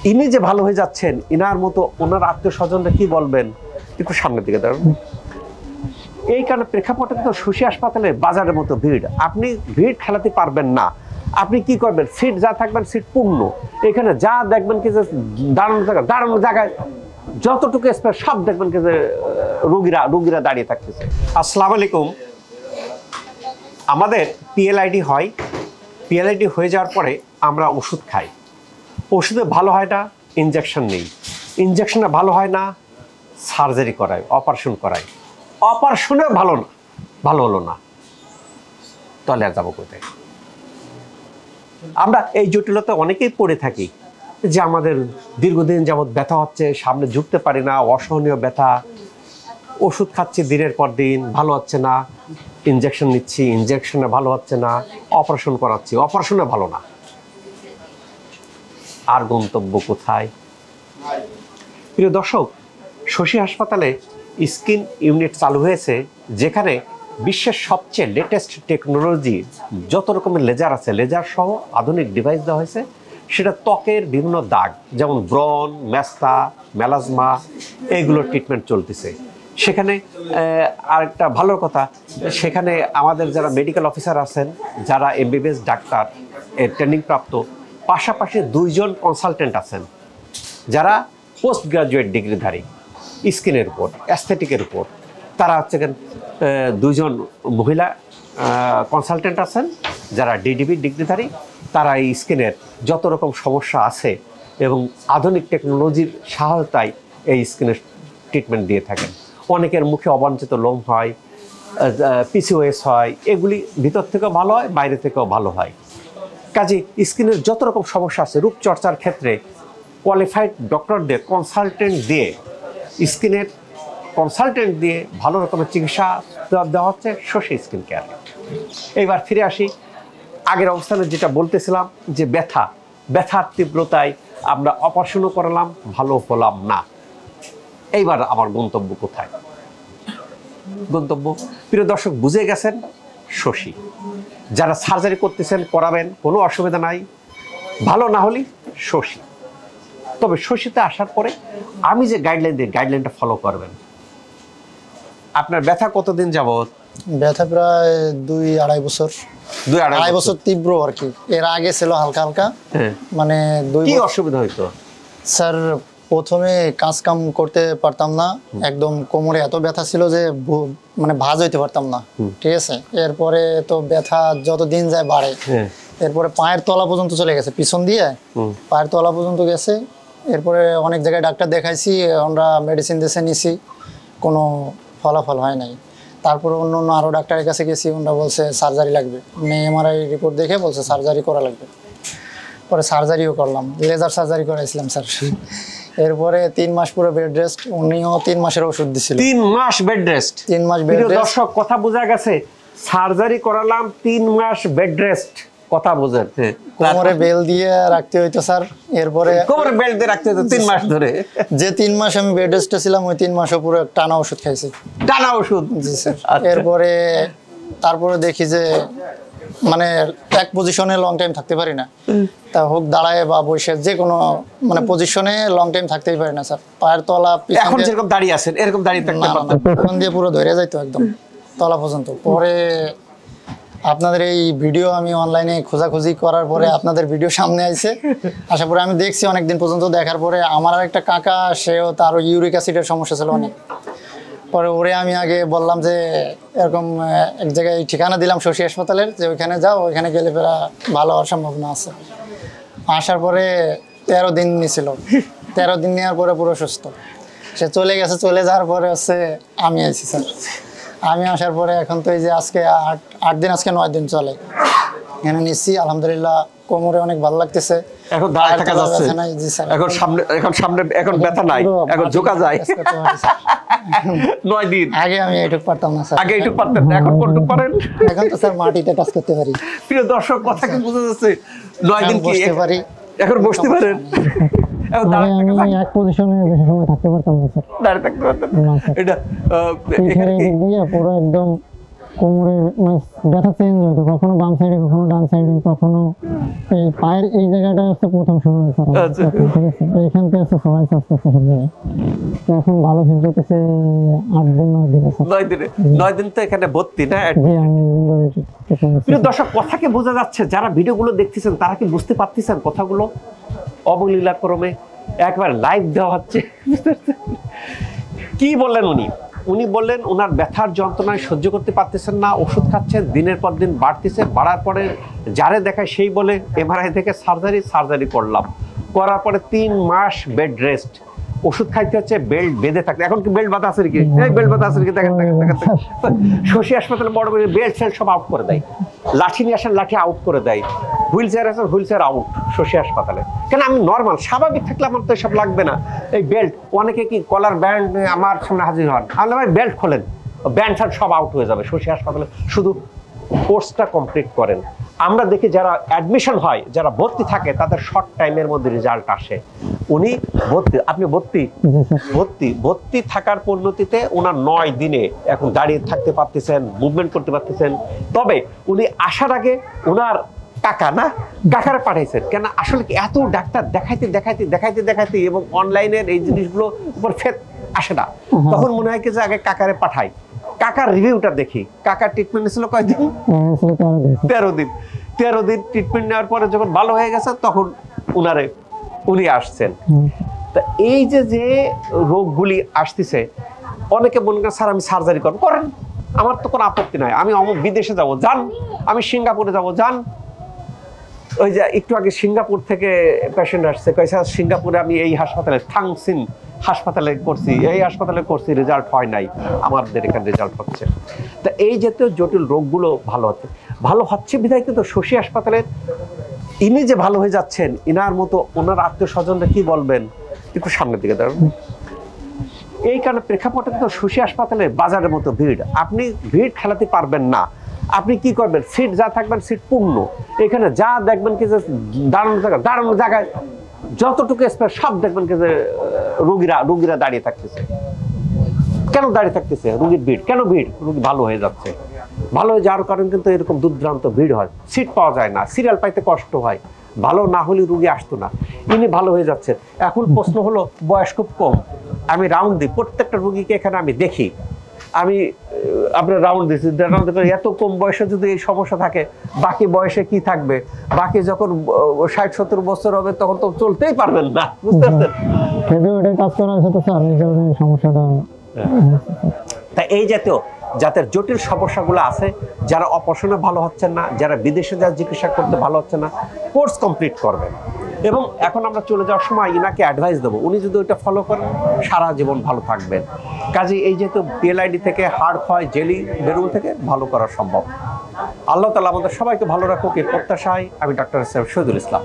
ইনি যে ভালো হয়ে যাচ্ছেন, ইনার মতো ওনার আত্মীয় স্বজনরা কি বলবেন, একটু সামনের দিকে দাঁড়ান। এই কারণে প্রেক্ষাপটে কিন্তু শশী হাসপাতালে বাজারের মতো ভিড়, আপনি ভিড় ঠেলাতে পারবেন না। আপনি কি করবেন, সিট যা থাকবেন সিট পূর্ণ, এখানে যা দেখবেন কি যে দাঁড়ানো জায়গায় যতটুকু স্পেস সব দেখবেন কি যে রোগীরা দাঁড়িয়ে থাকতেছে। আসসালামু আলাইকুম। আমাদের পিএলআইডি হয়, পিএলআইডি হয়ে যাওয়ার পরে আমরা ওষুধ খাই, ওষুধে ভালো হয় না, ইনজেকশন নেই, ইনজেকশনে ভালো হয় না, সার্জারি করায়, অপারেশন করায়, অপারেশনে ভালো হলো না, তাহলে আর যাবো কোথায়? আমরা এই জটিলতা অনেকেই পড়ে থাকি যে আমাদের দীর্ঘদিন যাবৎ ব্যথা হচ্ছে, সামনে ঝুঁকতে পারি না, অসহনীয় ব্যথা, ওষুধ খাচ্ছি দিনের পর দিন, ভালো হচ্ছে না, ইনজেকশন নিচ্ছি, ইনজেকশনে ভালো হচ্ছে না, অপারেশন করাচ্ছি, অপারেশনে ভালো না, আর গন্তব্য কোথায়? প্রিয় দর্শক, শশী হাসপাতালে স্কিন ইউনিট চালু হয়েছে, যেখানে বিশ্বের সবচেয়ে লেটেস্ট টেকনোলজি, যত রকমের লেজার আছে, লেজার সহ আধুনিক ডিভাইস দেওয়া হয়েছে। সেটা ত্বকের বিভিন্ন দাগ, যেমন ব্রণ, মেস্তা, মেলাজমা, এইগুলোর ট্রিটমেন্ট চলতেছে। সেখানে আরেকটা ভালো কথা, সেখানে আমাদের যারা মেডিকেল অফিসার আছেন, যারা এমবিবিএস ডাক্তার ট্রেনিং প্রাপ্ত, পাশাপাশি 2 জন কনসালটেন্ট আছেন যারা পোস্ট গ্রাজুয়েট ডিগ্রিধারী স্কিনের উপর, অ্যাস্থেটিকের উপর। তারা হচ্ছে 2 জন মহিলা কনসালটেন্ট আছেন যারা ডিডিবি ডিগ্রিধারী। তারা এই স্কিনের যত রকম সমস্যা আছে এবং আধুনিক টেকনোলজির সহায়তায় এই স্কিনের ট্রিটমেন্ট দিয়ে থাকেন। অনেকের মুখে অবাঞ্ছিত লোম হয়, পিসিওএস হয়, এগুলি ভিতর থেকেও ভালো হয়, বাইরে থেকেও ভালো হয়। কাজে স্কিনের যত রকম সমস্যা আছে, রূপচর্চার ক্ষেত্রে কোয়ালিফাইড ডক্টরদের কনসালটেন্ট দিয়ে ভালো রকমের চিকিৎসা দেওয়া হচ্ছে শশী স্কিন কেয়ার। এইবার ফিরে আসি আগের অবস্থানে, যেটা বলতেছিলাম যে ব্যথার তীব্রতায় আমরা অপারেশনও করালাম, ভালো হলাম না। এইবার আমার গন্তব্য কোথায়? গন্তব্য, প্রিয় দর্শক, বুঝে গেছেন, শশী। যারা সার্জারি করতেছেন করাবেন, কোনো অসুবিধা নাই, ভালো না হলেই শশী। তবে শশীতে আসার পরে আমি যে গাইডলাইন দিই, গাইডলাইনটা ফলো করবেন। আপনার ব্যথা কতদিন যাবত? ব্যথা প্রায় 2-2.5 বছর। 2-2.5 বছর তীব্র আর কি। এর আগে ছিল হালকা হালকা, মানে কি অসুবিধা হইতো? স্যার, প্রথমে কাজ কাম করতে পারতাম না, একদম কোমরে এত ব্যথা ছিল যে মানে ভাঁজ হইতে পারতাম না, ঠিক আছে। এরপরে তো ব্যথা যত দিন যায় বাড়ে, এরপরে পায়ের তলা পর্যন্ত চলে গেছে, পিছন দিয়ে পায়ের তলা পর্যন্ত গেছে। এরপরে অনেক জায়গায় ডাক্তার দেখাইছি, আমরা মেডিসিন দিয়েছে নিছি, কোনো ফলাফল হয় নাই। তারপরে অন্য আরও ডাক্তারের কাছে গেছি, ওনারা বলছে সার্জারি লাগবে, মানে এমআরআই রিপোর্ট দেখে বলছে সার্জারি করা লাগবে। পরে সার্জারিও করলাম, লেজার সার্জারি করাইছিলাম স্যার। এরপরে 3 মাস পুরো বেড রেস্ট, উনিও 3 মাসের ওষুধ দিছিল। 3 মাস বেড রেস্ট? 3 মাস বেড রেস্ট। দর্শক, কথা বোঝা গেছে, সার্জারি করালাম, 3 মাস বেড রেস্ট, কথা বোঝেন। কোমরে বেল দিয়ে রাখতে হইতো স্যার। এরপরে কোমরে বেল দিয়ে রাখতে হতো 3 মাস ধরে। যে 3 মাস আমি বেড রেস্টে ছিলাম, ওই 3 মাসও পুরো টানা ওষুধ খাইছি। টানা ওষুধ? জি স্যার। তারপরে দেখি যে মানে এক পজিশনে লং টাইম থাকতে পারি না, তা হোক দাঁড়ায় বা বসে, যে কোনো মানে পজিশনে লং টাইম থাকতেই পারি না স্যার। পায়ের তলা এখন যেরকম দাঁড়িয়ে আছেন এরকম দাঁড়িয়ে থাকতে পারতেন? পেছন দিয়ে পুরো ধরে যাইতো একদম তলা পর্যন্ত। পরে আপনাদের এই ভিডিও আমি অনলাইনে খোঁজাখুঁজি করার পরে আপনাদের ভিডিও সামনে আইছে, আসার পরে আমি দেখছি অনেকদিন পর্যন্ত। দেখার পরে আমার আর একটা কাকা, সেও তারও ইউরিক অ্যাসিডের সমস্যা ছিল অনেক। পরে ওরে আমি আগে বললাম যে এরকম এক জায়গায় ঠিকানা দিলাম শশী হাসপাতালের, যে ওইখানে যাও, ওইখানে গেলে ফেরা ভালো হওয়ার সম্ভাবনা আছে। আসার পরে 13 দিন নিয়েছিল, 13 দিন নেওয়ার পরে পুরো সুস্থ। সে চলে গেছে, চলে যাওয়ার পরে হচ্ছে আমি আইছি স্যার। আমি আসার পরে এখন তো এই যে আজকে 8 দিন, আজকে 9 দিন চলে, এখানে নিচ্ছি। আলহামদুলিল্লাহ, কোমরে অনেক ভালো লাগতেছে, এখন দাঁড়িয়ে থাকা যাচ্ছে, এখন ব্যথা নাই, এখন ঝোকা যায়। 9 দিন আগে আমি এইটুক পারতাম না স্যার। আগে এইটুক পারতেন, এখন কোনটুক পারেন? এখন তো স্যার মাটিতে টাচ করতে পারি। প্রিয় দর্শক, কথা কি বোঝা যাচ্ছে? 9 দিন কি বসতে পারি, এখন বসতে পারেন? আমি এক পজিশনে বেশি সময় থাকতে পারতাম না স্যার, দাঁড়িয়ে থাকতে পারতেন? এটা পুরো একদম কোমরে মানে ব্যথা চেঞ্জ হতো, কখনো বাম সাইডে, কখনো ডান সাইডে, কখনো এই পায়ের এই জায়গাটা হচ্ছে প্রথম শুরু হয়েছে আমার। আচ্ছা। ঠিক আছে, এইখান থেকে হচ্ছে সবাই আস্তে আস্তে হয়ে যায়। তো এখন ভালো ফিল করতেছে 8 দিন 9 দিন আছে। 9 দিন তো এখানে ভর্তি না? জি আমি প্রিয় দর্শক, কথা কি বোঝা যাচ্ছে? যারা ভিডিওগুলো দেখতেছেন তারা কি বুঝতে পারতেছেন কথাগুলো? অবলীলাক্রমে একবার লাইভ দেওয়া হচ্ছে। কি বললেন উনি? উনি বললেন ওনার ব্যথার যন্ত্রণায় সহ্য করতে পারতেছেন না, ওষুধ খাচ্ছেন, দিনের পর দিন বাড়তেছে, বাড়ার পরে যারে দেখায় সেই বলে এমআরআই থেকে সার্জারি করলাম, করার পরে 3 মাস বেড রেস্ট, ওষুধ খাইতে হচ্ছে, বেল্ট বেঁধে থাকতে। এখন কি বেল্ট বাঁধা আছে নাকি? এই বেল্ট বাঁধা আছে নাকি? দেখেন দেখেন দেখেন। শশী হাসপাতালে বড় বড় বেল্ট সেল সব আউট করে দেয়, লাঠি নিয়ে আসেন, লাঠি আউট করে দেয়, হুইল চেয়ার আছে, হুইল চেয়ার আউট শশী হাসপাতালে। কেন? আমি নর্মাল স্বাভাবিক থাকলে আমার তো এসব লাগবে না। এই বেল্ট, অনেকে কি কলার ব্যান্ড আমার সামনে হাজির হন, আমি ভাই বেল্ট খোলেন, ব্যান্ড ফ্যান্ড সব আউট হয়ে যাবে শশী হাসপাতালে। শুধু কোর্সটা কমপ্লিট করেন। আমরা দেখি যারা অ্যাডমিশন হয়, যারা ভর্তি থাকে, তাদের শর্ট টাইমের মধ্যে রেজাল্ট আসে। উনি ভর্তি, আপনি ভর্তি থাকার পরিণতিতে ওনার 9 দিনে এখন দাঁড়িয়ে থাকতে পারতেছেন, মুভমেন্ট করতে পারতেছেন। তবে উনি আসার আগে ওনার কাকারে পাঠাইছেন। কেন? আসলে কি এত ডাক্তার দেখাইতে এবং অনলাইনের এই জিনিসগুলো উপর ফেদ আসে না, তখন মনে হয় কি যে আগে কাকারে পাঠাই, কাকার রিভিউটা দেখি। কাকার ট্রিটমেন্ট ছিল কয়দিন? 13 দিন। 13 দিন ট্রিটমেন্ট নেওয়ার পরে যখন ভালো হয়ে গেছে তখন উনি আসছেন। তা এই যে রোগগুলি আসতেছে, অনেকে মনে করেন স্যার আমি সার্জারি করবো, করেন, আমার তো কোনো আপত্তি নাই, আমি বিদেশে যাব, যান, আমি সিঙ্গাপুরে যাব, যান। ওই যে একটু আগে সিঙ্গাপুর থেকে পেশেন্ট আসছে, কয়েছে সিঙ্গাপুরে আমি এই হাসপাতালে থাংসিন হাসপাতালে করছি, এই হাসপাতালে করছি, রেজাল্ট হয় নাই, আমাদের এখানে রেজাল্ট হচ্ছে। তা এই জাতীয় জটিল রোগগুলো ভালো হচ্ছে বিধায় কিন্তু শশী হাসপাতালের ইনি যে ভালো হয়ে যাচ্ছেন, ইনার মতো ওনার আত্মীয় স্বজনরা কি বলবেন? একটু সামনের দিকে দাঁড়ান। এই কারণে প্রেক্ষাপটে কিন্তু শশী হাসপাতালে বাজারের মতো ভিড়, আপনি ভিড় খেলাতে পারবেন না। আপনি কি করবেন? সিট যা থাকবেন সিট পূর্ণ, এখানে যা দেখবেন কি যে দাঁড়ানোর জায়গায় যতটুকু স্পেস সব দেখবেন কি যে রোগীরা দাঁড়িয়ে থাকতেছে। কেন দাঁড়িয়ে থাকতেছে? রোগীর ভিড়। কেন ভিড়? রোগী ভালো হয়ে যাচ্ছে। ভালো হয়ে যাওয়ার কারণে কিন্তু এরকম দুর্দান্ত ভিড় হয়, সিট পাওয়া যায় না, সিরিয়াল পাইতে কষ্ট হয়, ভালো না হলে রোগী আসতো না। ইনি ভালো হয়ে যাচ্ছেন। এখন প্রশ্ন হলো, বয়স খুব কম, আমি রাউন্ড দিই, প্রত্যেকটা রোগীকে এখানে আমি দেখি, আমি আপনার রাউন্ড দিচ্ছি, এত কম বয়সে যদি এই সমস্যা থাকে, বাকি বয়সে কি থাকবে? বাকি যখন 60-70 বছর হবে তখন তো চলতেই পারবেন না, বুঝতে পারছেন? তা এই জাতীয় যাদের জটিল সমস্যাগুলো আছে, যারা অপারেশনে ভালো হচ্ছেন না, যারা বিদেশে যা চিকিৎসা করতে ভালো হচ্ছে না, কোর্স কমপ্লিট করবেন। এবং এখন আমরা চলে যাওয়ার সময় ইনাকে অ্যাডভাইস দেবো, উনি যদি ওইটা ফলো করেন সারা জীবন ভালো থাকবেন। কাজে এই যেহেতু PLID থেকে হাড় ক্ষয়, জেলি বেরুন থেকে ভালো করা সম্ভব। আল্লাহ তাআলা আমাদের সবাইকে ভালো রাখুক এই প্রত্যাশায় আমি ডক্টর শহীদুল ইসলাম।